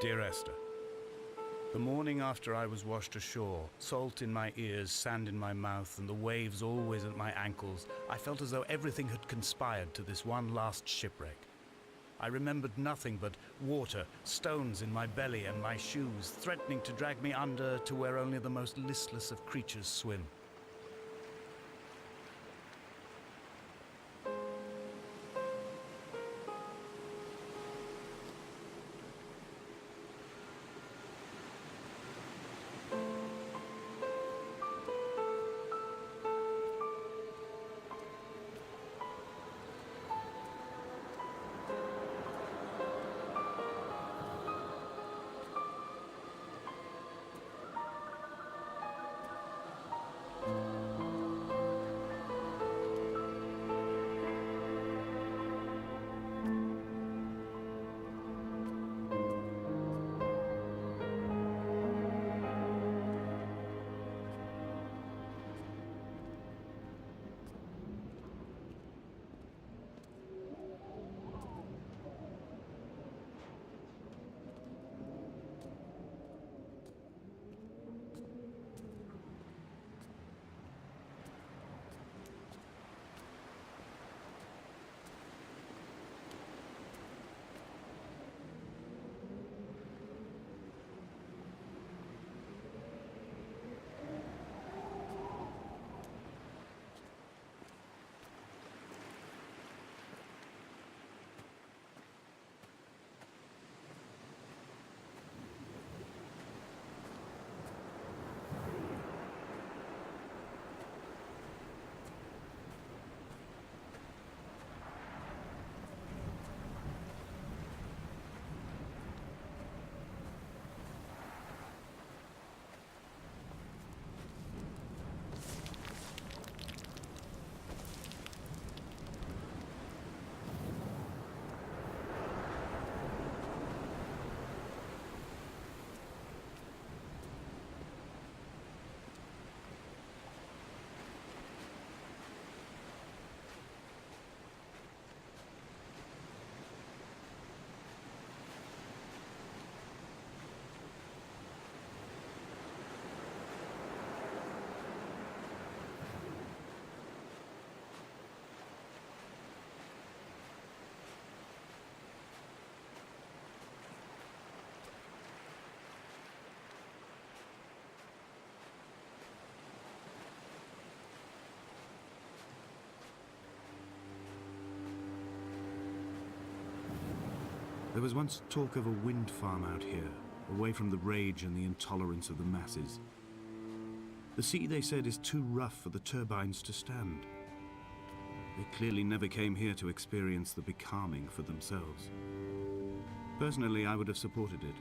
Dear Esther, the morning after I was washed ashore, salt in my ears, sand in my mouth, and the waves always at my ankles, I felt as though everything had conspired to this one last shipwreck. I remembered nothing but water, stones in my belly and my shoes, threatening to drag me under to where only the most listless of creatures swim. There was once talk of a wind farm out here, away from the rage and the intolerance of the masses. The sea, they said, is too rough for the turbines to stand. They clearly never came here to experience the becalming for themselves. Personally, I would have supported it.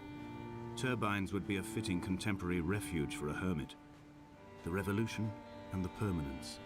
Turbines would be a fitting contemporary refuge for a hermit. The revolution and the permanence.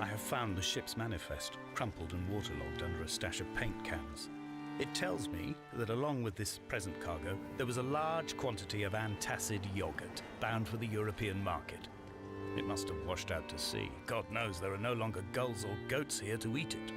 I have found the ship's manifest, crumpled and waterlogged under a stash of paint cans. It tells me that along with this present cargo, there was a large quantity of antacid yogurt bound for the European market. It must have washed out to sea. God knows there are no longer gulls or goats here to eat it.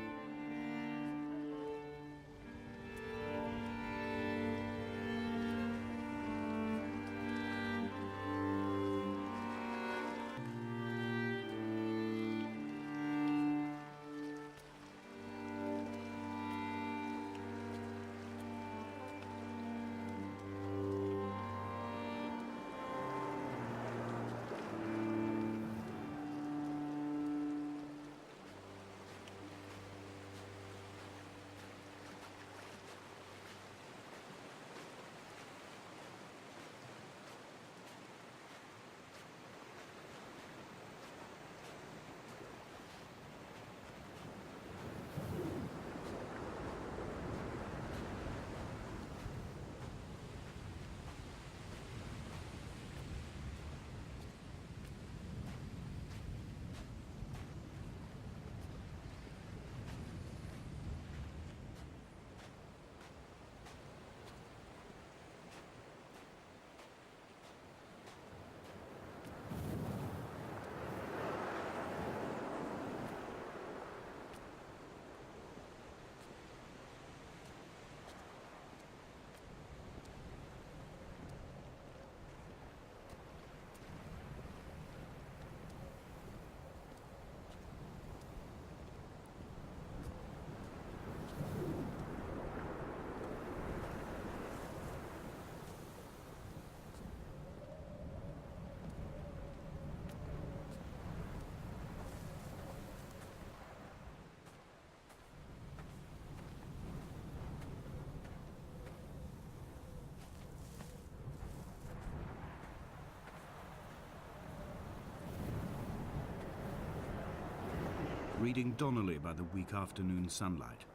reading Donnelly by the weak afternoon sunlight.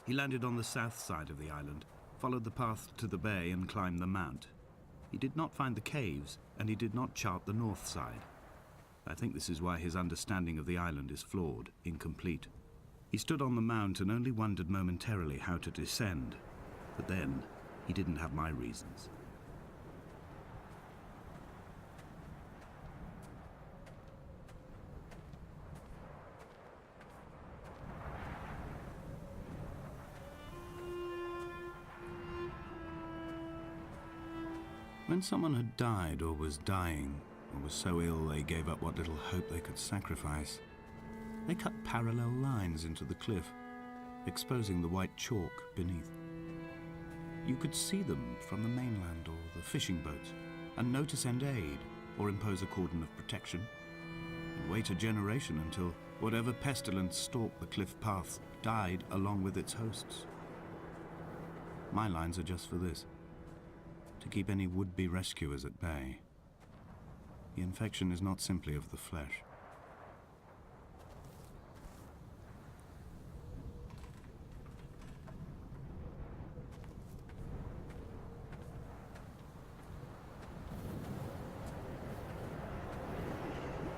He landed on the south side of the island, followed the path to the bay and climbed the mount. He did not find the caves, and he did not chart the north side. I think this is why his understanding of the island is flawed, incomplete. He stood on the mount and only wondered momentarily how to descend. But then, he didn't have my reasons. When someone had died or was dying, or was so ill they gave up what little hope they could sacrifice, they cut parallel lines into the cliff, exposing the white chalk beneath. You could see them from the mainland or the fishing boats, and know to send aid or impose a cordon of protection, and wait a generation until whatever pestilence stalked the cliff paths died along with its hosts. My lines are just for this: to keep any would-be rescuers at bay. The infection is not simply of the flesh.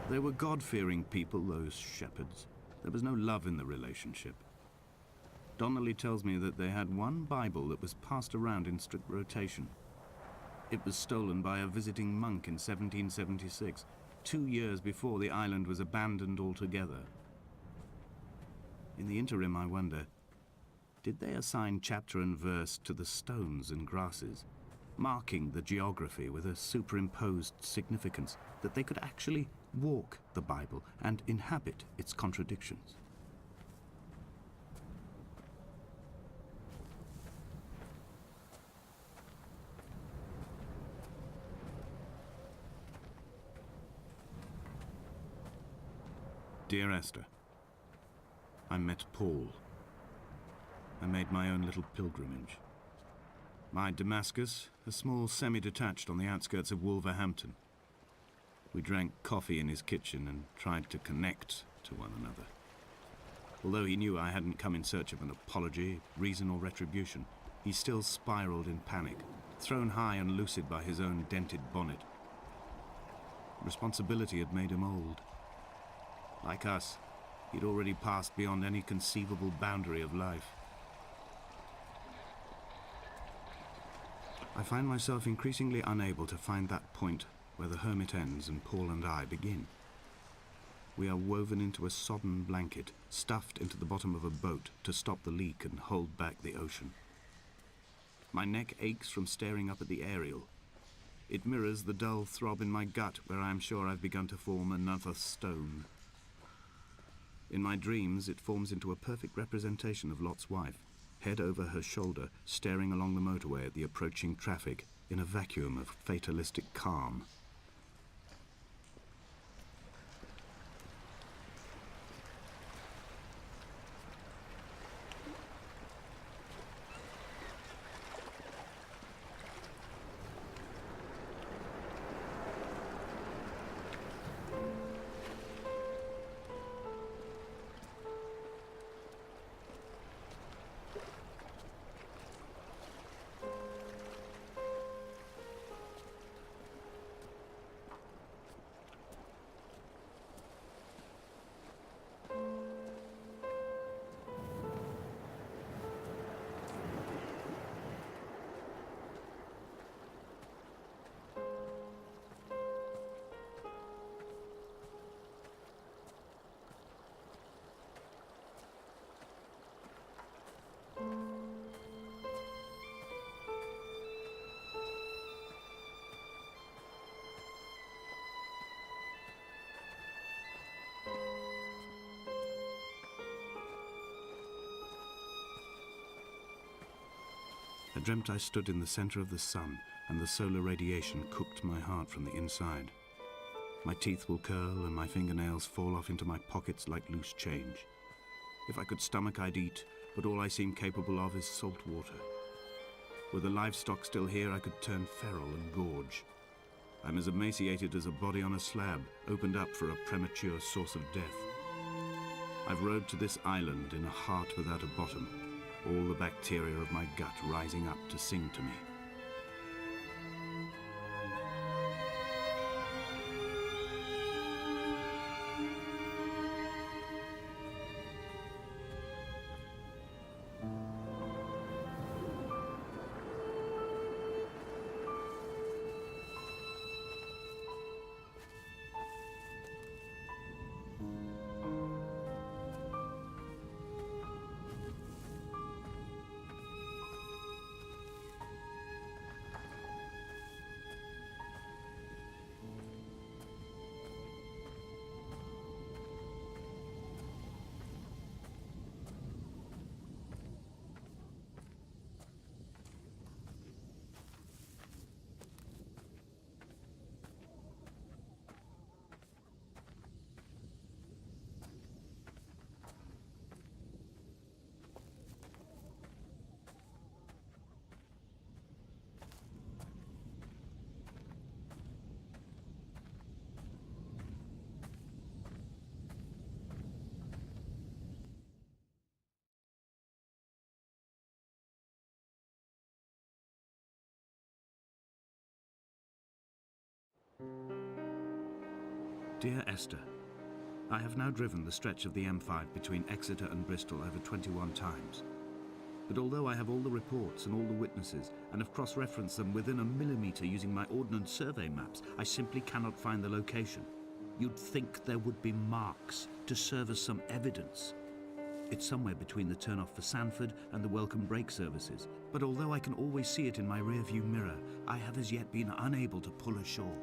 They were God-fearing people, those shepherds. There was no love in the relationship. Donnelly tells me that they had one Bible that was passed around in strict rotation. It was stolen by a visiting monk in 1776, 2 years before the island was abandoned altogether. In the interim, I wonder, did they assign chapter and verse to the stones and grasses, marking the geography with a superimposed significance that they could actually walk the Bible and inhabit its contradictions? Dear Esther, I met Paul. I made my own little pilgrimage. My Damascus, a small semi-detached on the outskirts of Wolverhampton. We drank coffee in his kitchen and tried to connect to one another. Although he knew I hadn't come in search of an apology, reason or retribution, he still spiraled in panic, thrown high and lucid by his own dented bonnet. Responsibility had made him old. Like us, he'd already passed beyond any conceivable boundary of life. I find myself increasingly unable to find that point where the hermit ends and Paul and I begin. We are woven into a sodden blanket, stuffed into the bottom of a boat to stop the leak and hold back the ocean. My neck aches from staring up at the aerial. It mirrors the dull throb in my gut where I am sure I've begun to form another stone. In my dreams, it forms into a perfect representation of Lot's wife, head over her shoulder, staring along the motorway at the approaching traffic in a vacuum of fatalistic calm. I dreamt I stood in the center of the sun, and the solar radiation cooked my heart from the inside. My teeth will curl, and my fingernails fall off into my pockets like loose change. If I could stomach, I'd eat, but all I seem capable of is salt water. Were the livestock still here, I could turn feral and gorge. I'm as emaciated as a body on a slab, opened up for a premature source of death. I've rowed to this island in a heart without a bottom, all the bacteria of my gut rising up to sing to me. Dear Esther, I have now driven the stretch of the M5 between Exeter and Bristol over 21 times. But although I have all the reports and all the witnesses and have cross-referenced them within a millimetre using my Ordnance Survey maps, I simply cannot find the location. You'd think there would be marks to serve as some evidence. It's somewhere between the turn-off for Sanford and the welcome brake services, but although I can always see it in my rear-view mirror, I have as yet been unable to pull ashore.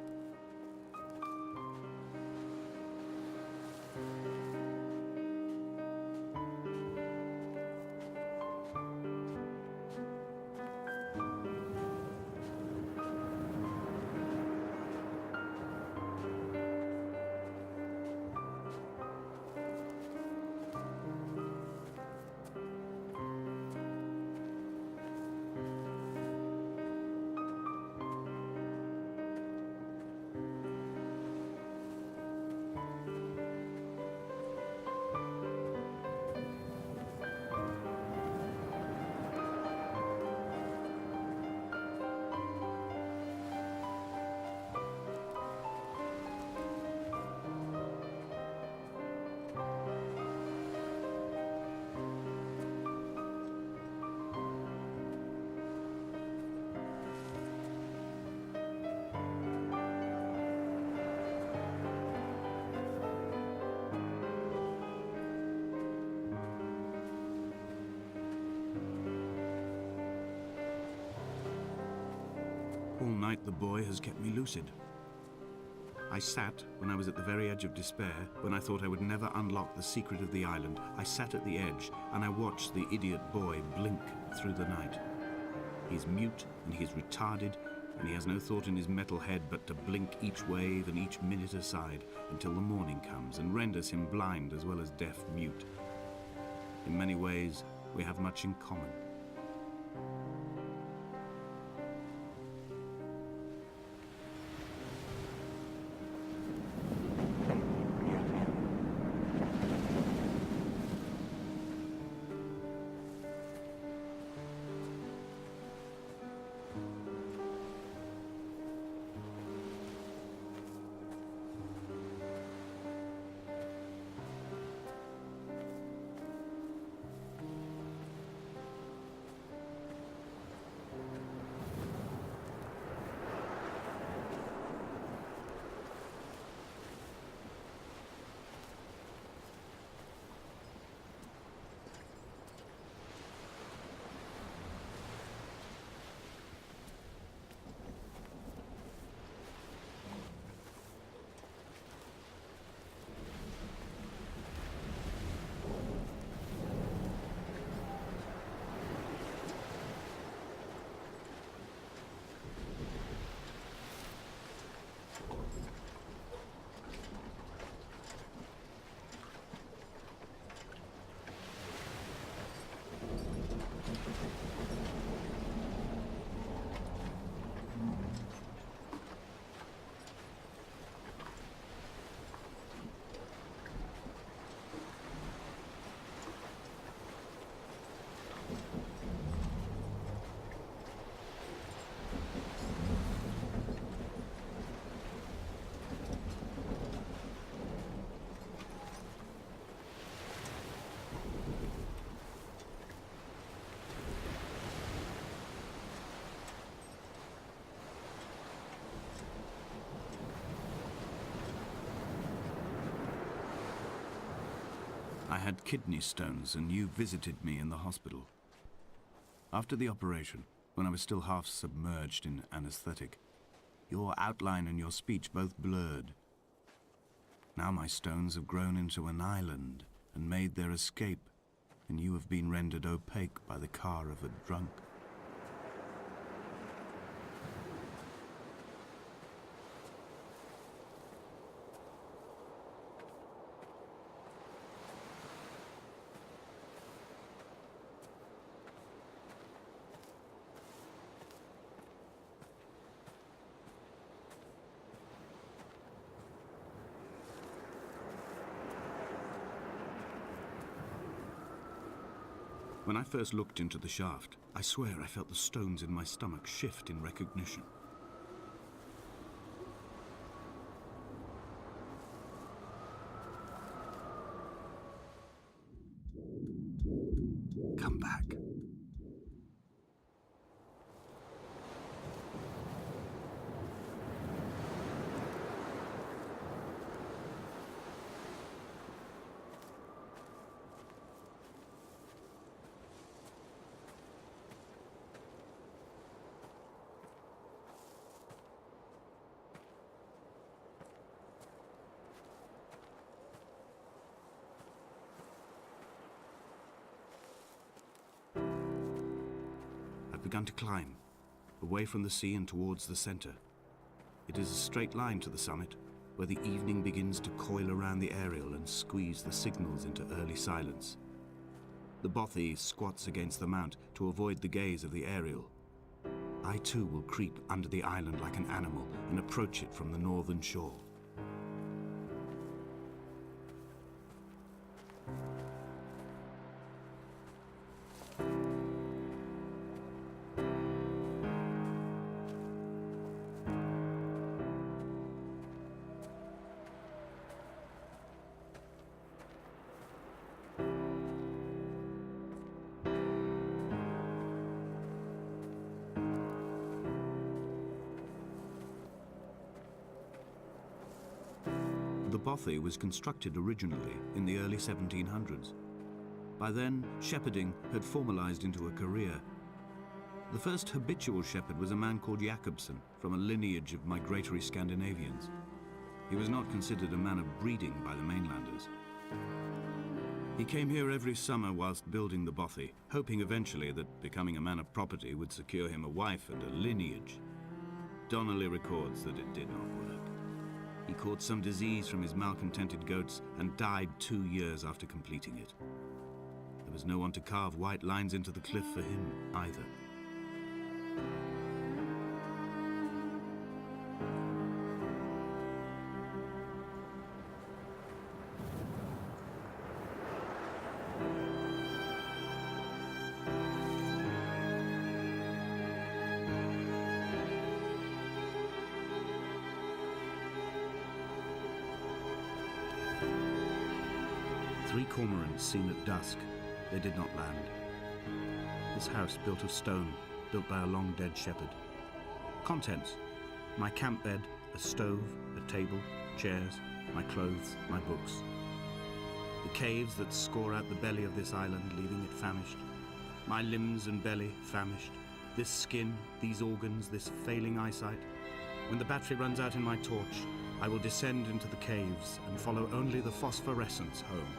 All night the boy has kept me lucid. I sat when I was at the very edge of despair, when I thought I would never unlock the secret of the island. I sat at the edge and I watched the idiot boy blink through the night. He's mute and he's retarded, and he has no thought in his metal head but to blink each wave and each minute aside until the morning comes and renders him blind as well as deaf-mute. In many ways, we have much in common. had kidney stones, and you visited me in the hospital. After the operation, when I was still half submerged in anesthetic, your outline and your speech both blurred. Now my stones have grown into an island and made their escape, and you have been rendered opaque by the car of a drunk. When I first looked into the shaft, I swear I felt the stones in my stomach shift in recognition. Come back. I've begun to climb, away from the sea and towards the center. It is a straight line to the summit, where the evening begins to coil around the aerial and squeeze the signals into early silence. The bothy squats against the mount to avoid the gaze of the aerial. I too will creep under the island like an animal and approach it from the northern shore. The bothy was constructed originally in the early 1700s. By then, shepherding had formalized into a career. The first habitual shepherd was a man called Jakobsen, from a lineage of migratory Scandinavians. He was not considered a man of breeding by the mainlanders. He came here every summer whilst building the bothy, hoping eventually that becoming a man of property would secure him a wife and a lineage. Donnelly records that it did not work. He caught some disease from his malcontented goats and died 2 years after completing it. There was no one to carve white lines into the cliff for him either. Three cormorants seen at dusk. They did not land. This house built of stone, built by a long-dead shepherd. Contents: my camp bed, a stove, a table, chairs, my clothes, my books. The caves that score out the belly of this island, leaving it famished. My limbs and belly famished. This skin, these organs, this failing eyesight. When the battery runs out in my torch, I will descend into the caves and follow only the phosphorescence home.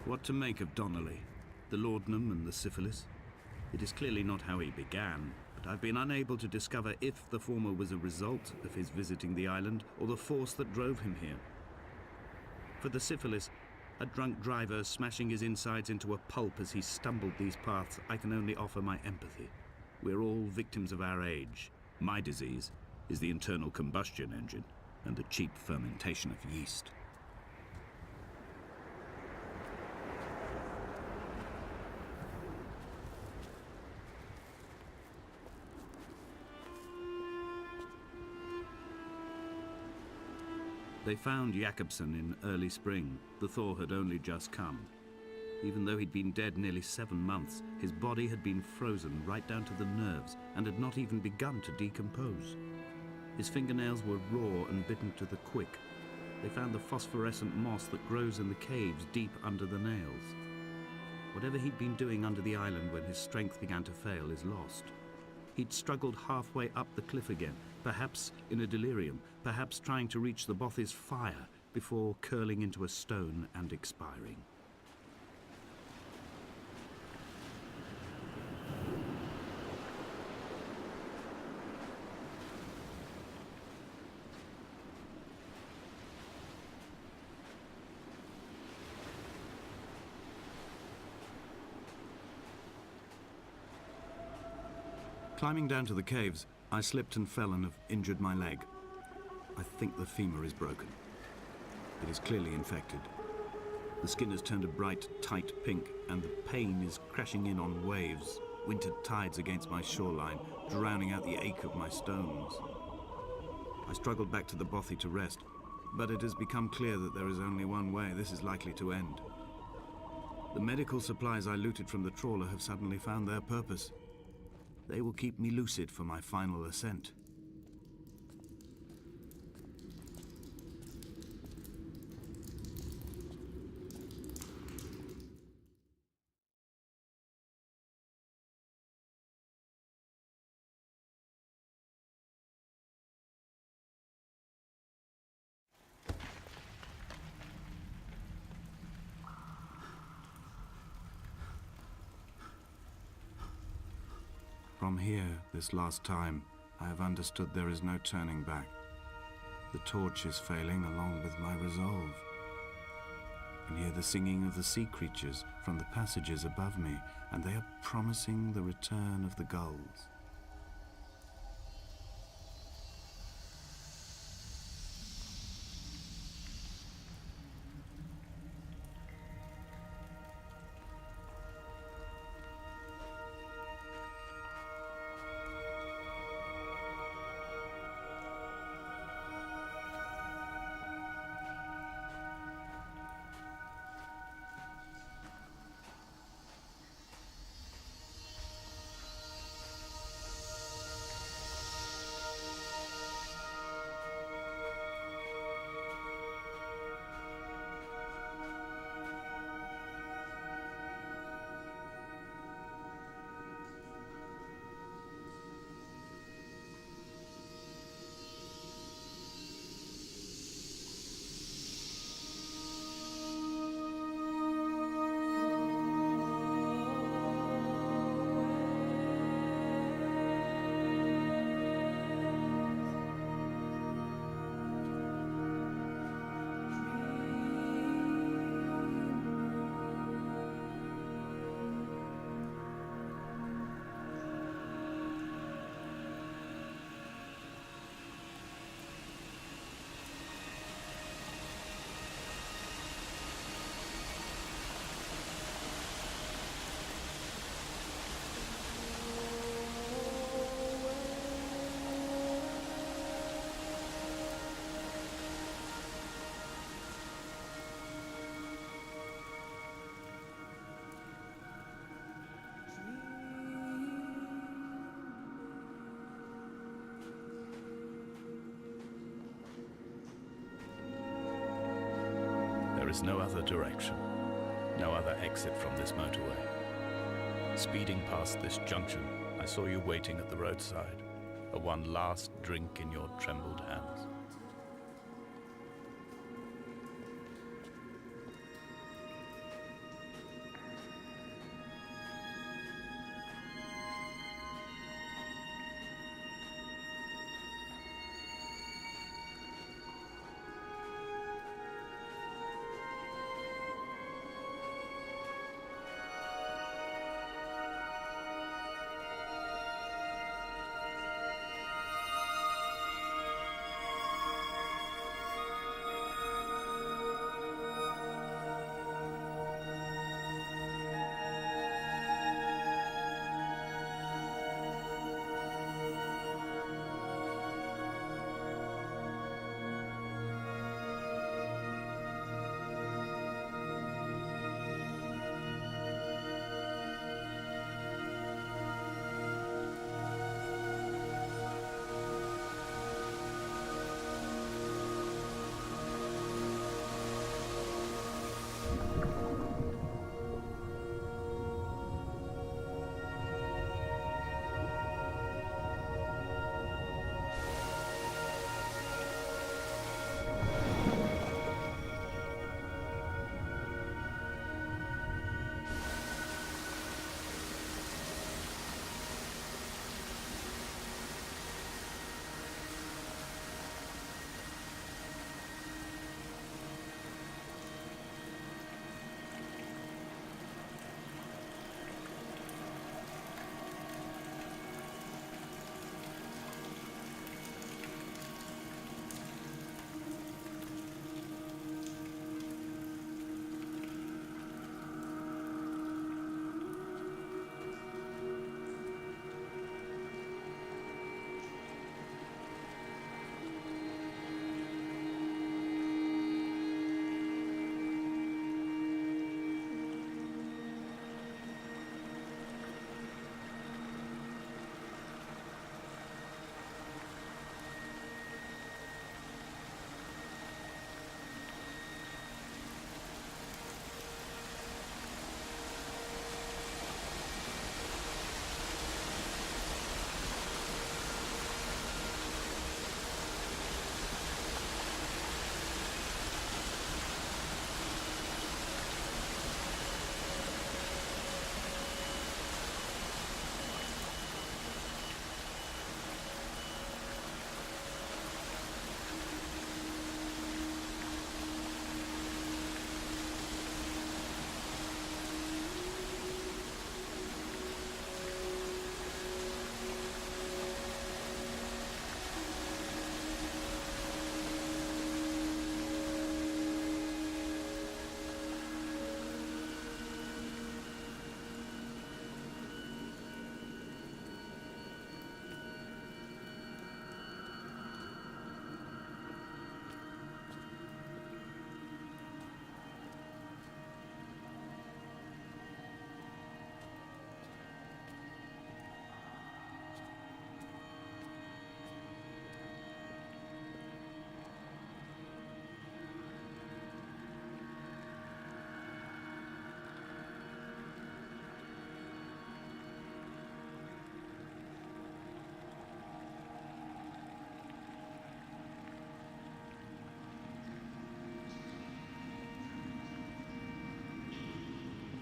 What to make of Donnelly, the laudanum and the syphilis? It is clearly not how he began, but I've been unable to discover if the former was a result of his visiting the island or the force that drove him here. For the syphilis, a drunk driver smashing his insides into a pulp as he stumbled these paths, I can only offer my empathy. We're all victims of our age. My disease is the internal combustion engine and the cheap fermentation of yeast. They found Jakobsen in early spring. The thaw had only just come. Even though he'd been dead nearly 7 months, his body had been frozen right down to the nerves and had not even begun to decompose. His fingernails were raw and bitten to the quick. They found the phosphorescent moss that grows in the caves deep under the nails. Whatever he'd been doing under the island when his strength began to fail is lost. He'd struggled halfway up the cliff again, perhaps in a delirium, perhaps trying to reach the Bothy's fire before curling into a stone and expiring. Climbing down to the caves, I slipped and fell and have injured my leg. I think the femur is broken. It is clearly infected. The skin has turned a bright, tight pink, and the pain is crashing in on waves, winter tides against my shoreline, drowning out the ache of my stones. I struggled back to the Bothy to rest, but it has become clear that there is only one way this is likely to end. The medical supplies I looted from the trawler have suddenly found their purpose. They will keep me lucid for my final ascent. From here, this last time, I have understood there is no turning back. The torch is failing along with my resolve. I can hear the singing of the sea creatures from the passages above me, and they are promising the return of the gulls. There is no other direction, no other exit from this motorway. Speeding past this junction, I saw you waiting at the roadside, a one last drink in your trembled hands.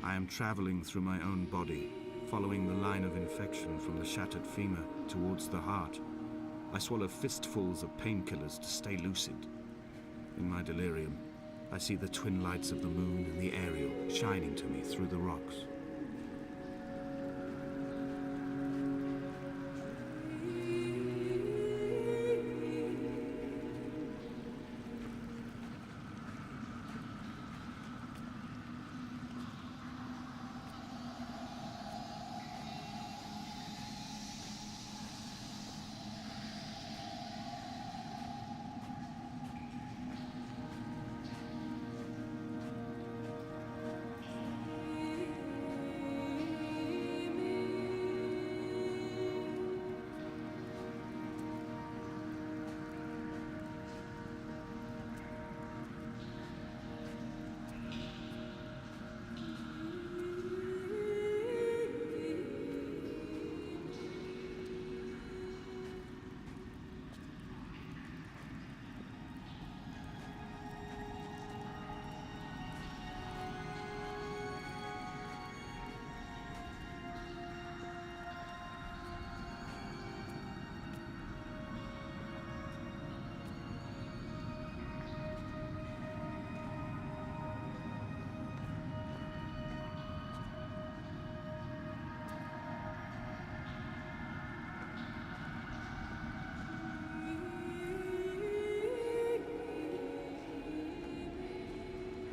I am traveling through my own body, following the line of infection from the shattered femur towards the heart. I swallow fistfuls of painkillers to stay lucid. In my delirium, I see the twin lights of the moon and the Ariel shining to me through the rocks.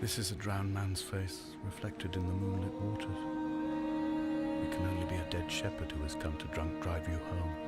This is a drowned man's face, reflected in the moonlit waters. It can only be a dead shepherd who has come to drunk drive you home.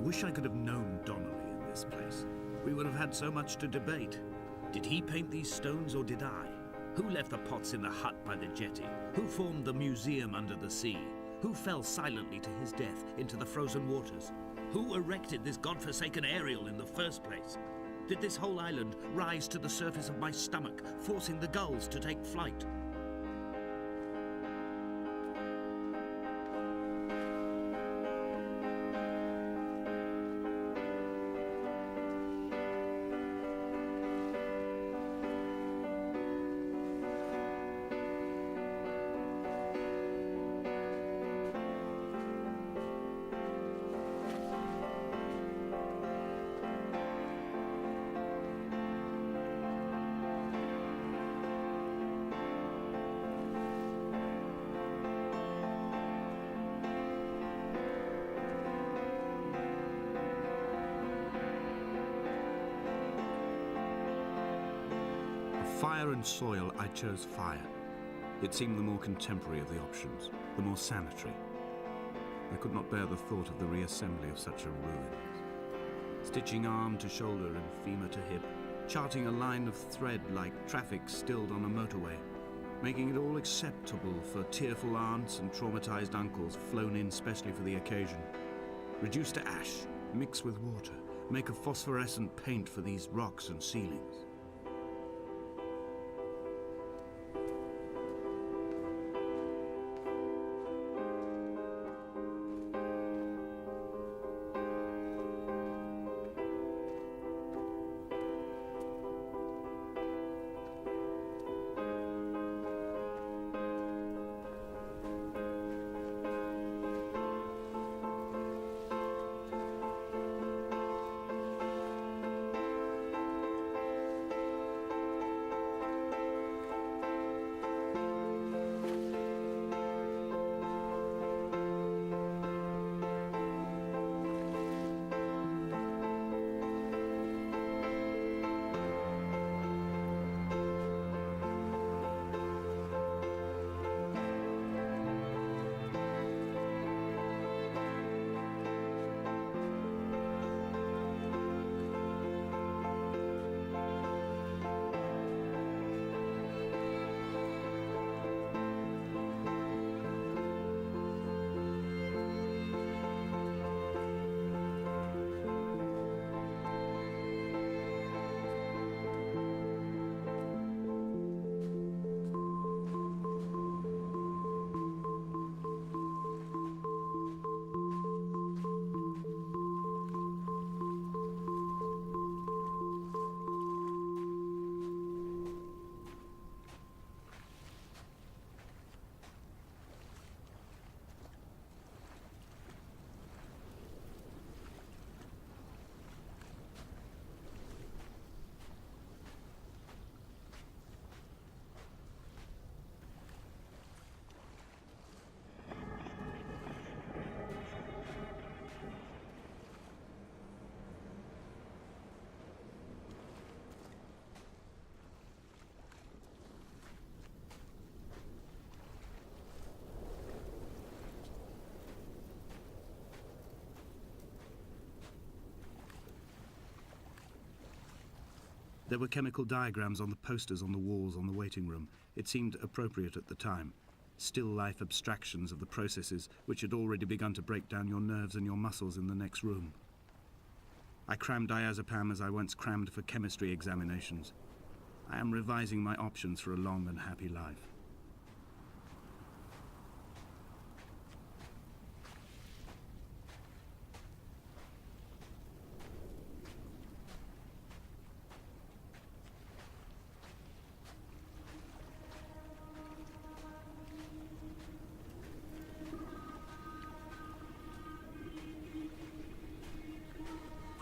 wish I could have known Donnelly in this place. We would have had so much to debate. Did he paint these stones or did I? Who left the pots in the hut by the jetty? Who formed the museum under the sea? Who fell silently to his death into the frozen waters? Who erected this godforsaken aerial in the first place? Did this whole island rise to the surface of my stomach, forcing the gulls to take flight? Fire and soil, I chose fire. It seemed the more contemporary of the options, the more sanitary. I could not bear the thought of the reassembly of such a ruin. Stitching arm to shoulder and femur to hip, charting a line of thread like traffic stilled on a motorway, making it all acceptable for tearful aunts and traumatized uncles flown in specially for the occasion. Reduce to ash, mix with water, make a phosphorescent paint for these rocks and ceilings. There were chemical diagrams on the posters on the walls on the waiting room. It seemed appropriate at the time. Still life abstractions of the processes which had already begun to break down your nerves and your muscles in the next room. I crammed diazepam as I once crammed for chemistry examinations. I am revising my options for a long and happy life.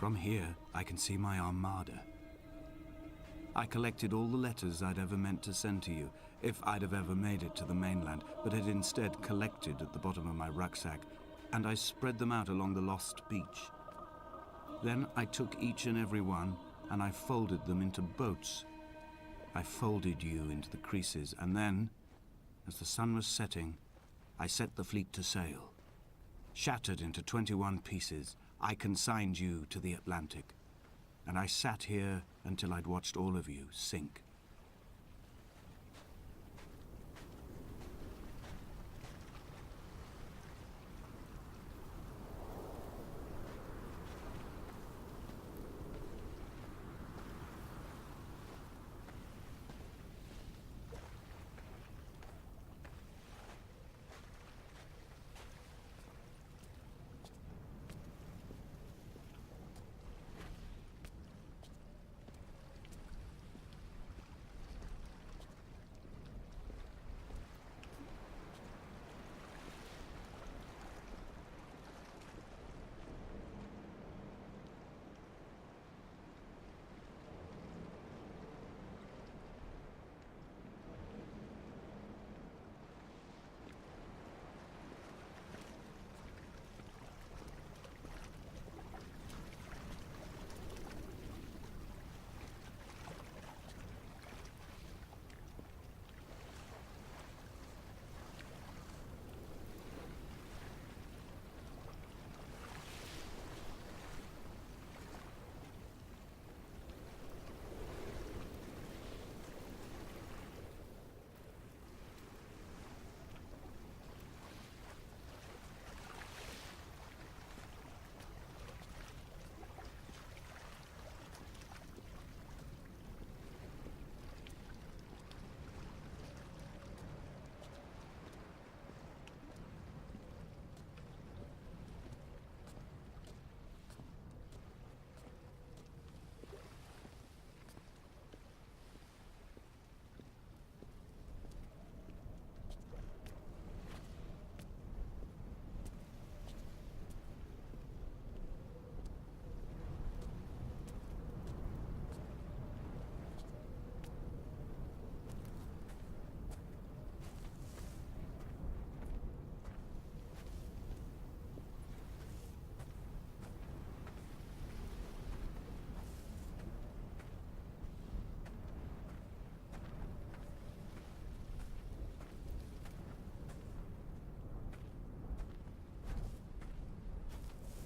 From here, I can see my armada. I collected all the letters I'd ever meant to send to you, if I'd have ever made it to the mainland, but had instead collected at the bottom of my rucksack, and I spread them out along the lost beach. Then I took each and every one, and I folded them into boats. I folded you into the creases, and then, as the sun was setting, I set the fleet to sail. Shattered into 21 pieces, I consigned you to the Atlantic, and I sat here until I'd watched all of you sink.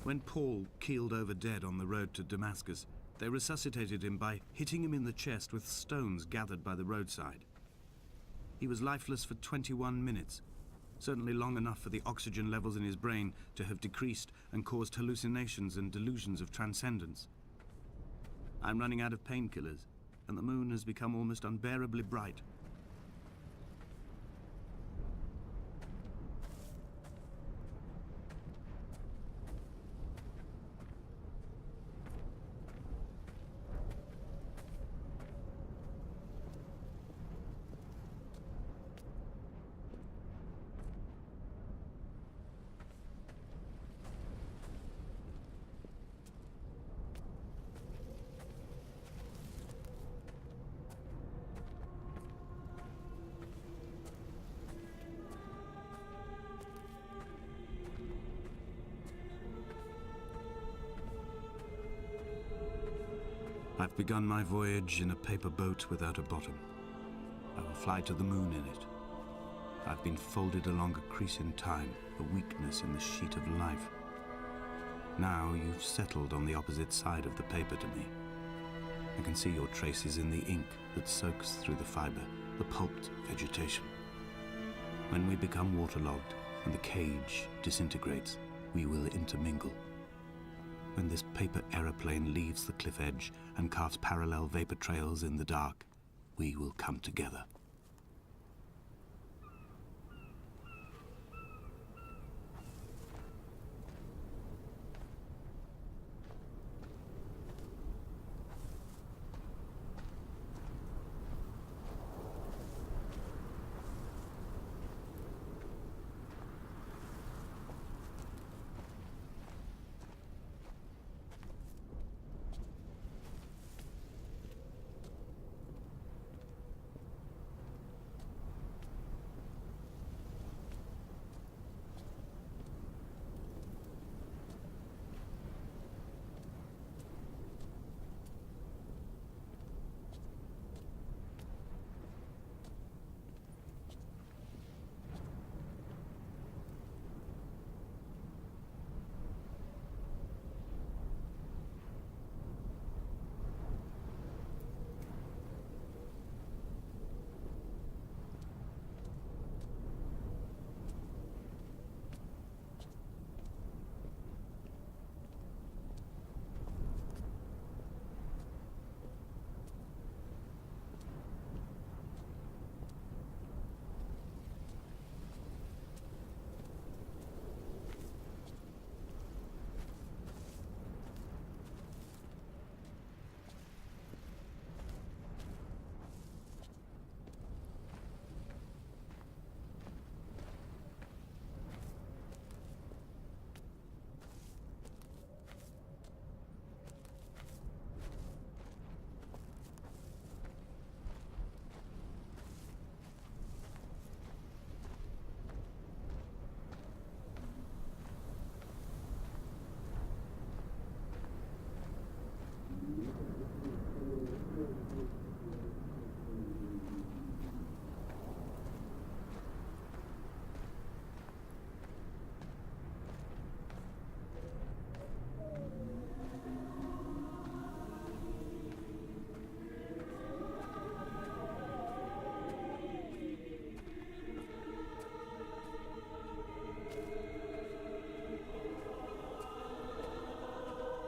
When Paul keeled over dead on the road to Damascus, they resuscitated him by hitting him in the chest with stones gathered by the roadside. He was lifeless for 21 minutes, certainly long enough for the oxygen levels in his brain to have decreased and caused hallucinations and delusions of transcendence. I'm running out of painkillers, and the moon has become almost unbearably bright. I've begun my voyage in a paper boat without a bottom. I will fly to the moon in it. I've been folded along a crease in time, a weakness in the sheet of life. Now you've settled on the opposite side of the paper to me. I can see your traces in the ink that soaks through the fiber, the pulped vegetation. When we become waterlogged and the cage disintegrates, we will intermingle. When this paper aeroplane leaves the cliff edge and carves parallel vapor trails in the dark, we will come together.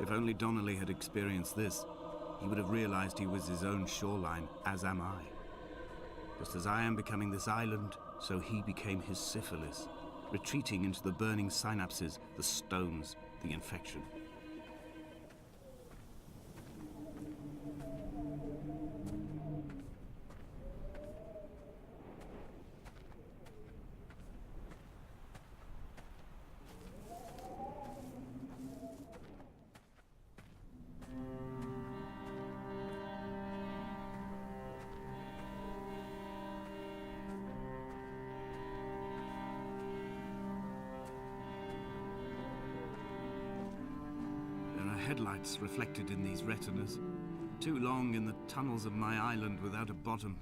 If only Donnelly had experienced this, he would have realized he was his own shoreline, as am I. Just as I am becoming this island, so he became his syphilis, retreating into the burning synapses, the stones, the infection. Headlights reflected in these retinas. Too long in the tunnels of my island without a bottom.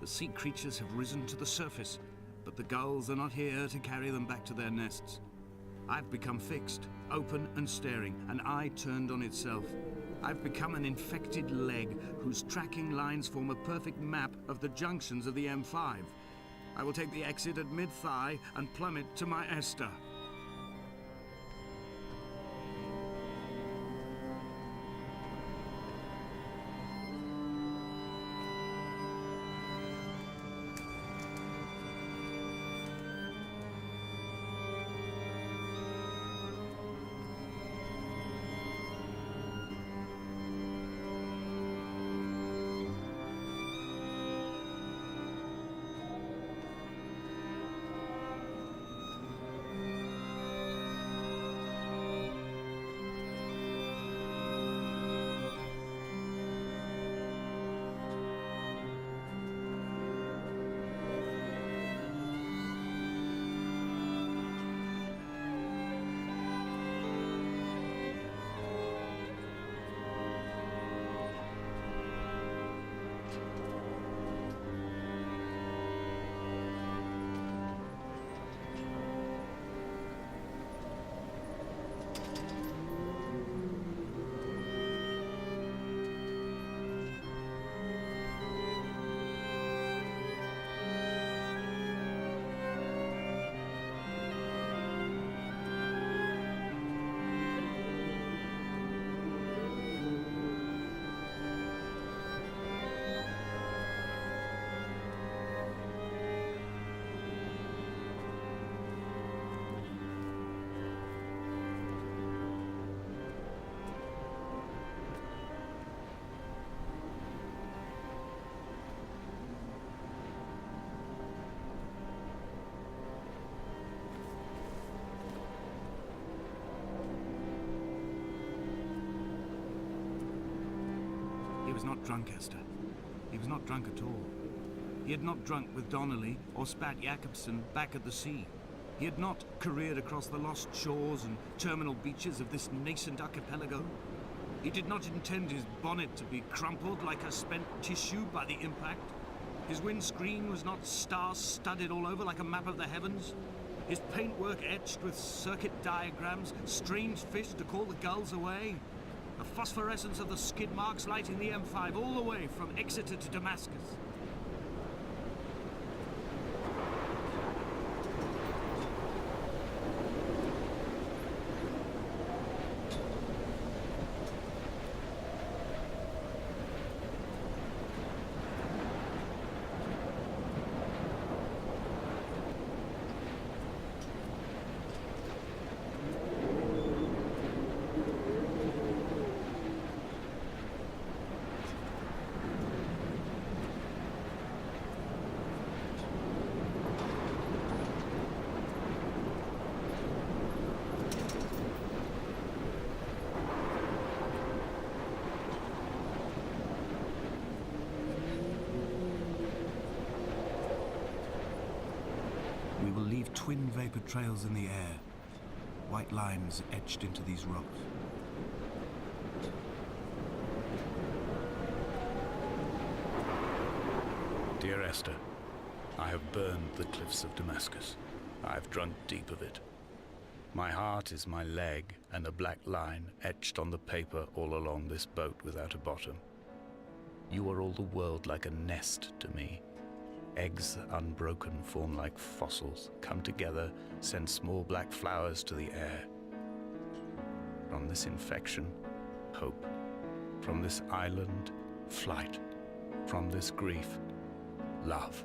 The sea creatures have risen to the surface, but the gulls are not here to carry them back to their nests. I've become fixed, open and staring, an eye turned on itself. I've become an infected leg whose tracking lines form a perfect map of the junctions of the M5. I will take the exit at mid-thigh and plummet to my Esther. He was not drunk, Esther. He was not drunk at all. He had not drunk with Donnelly or spat Jakobsen back at the sea. He had not careered across the lost shores and terminal beaches of this nascent archipelago. He did not intend his bonnet to be crumpled like a spent tissue by the impact. His windscreen was not star-studded all over like a map of the heavens. His paintwork etched with circuit diagrams, strange fish to call the gulls away. The phosphorescence of the skid marks lighting the M5 all the way from Exeter to Damascus. We will leave twin vapor trails in the air, white lines etched into these rocks. Dear Esther, I have burned the cliffs of Damascus. I have drunk deep of it. My heart is my leg, and a black line etched on the paper all along this boat without a bottom. You are all the world like a nest to me. Eggs unbroken form like fossils, come together, send small black flowers to the air. From this infection, hope. From this island, flight. From this grief, love.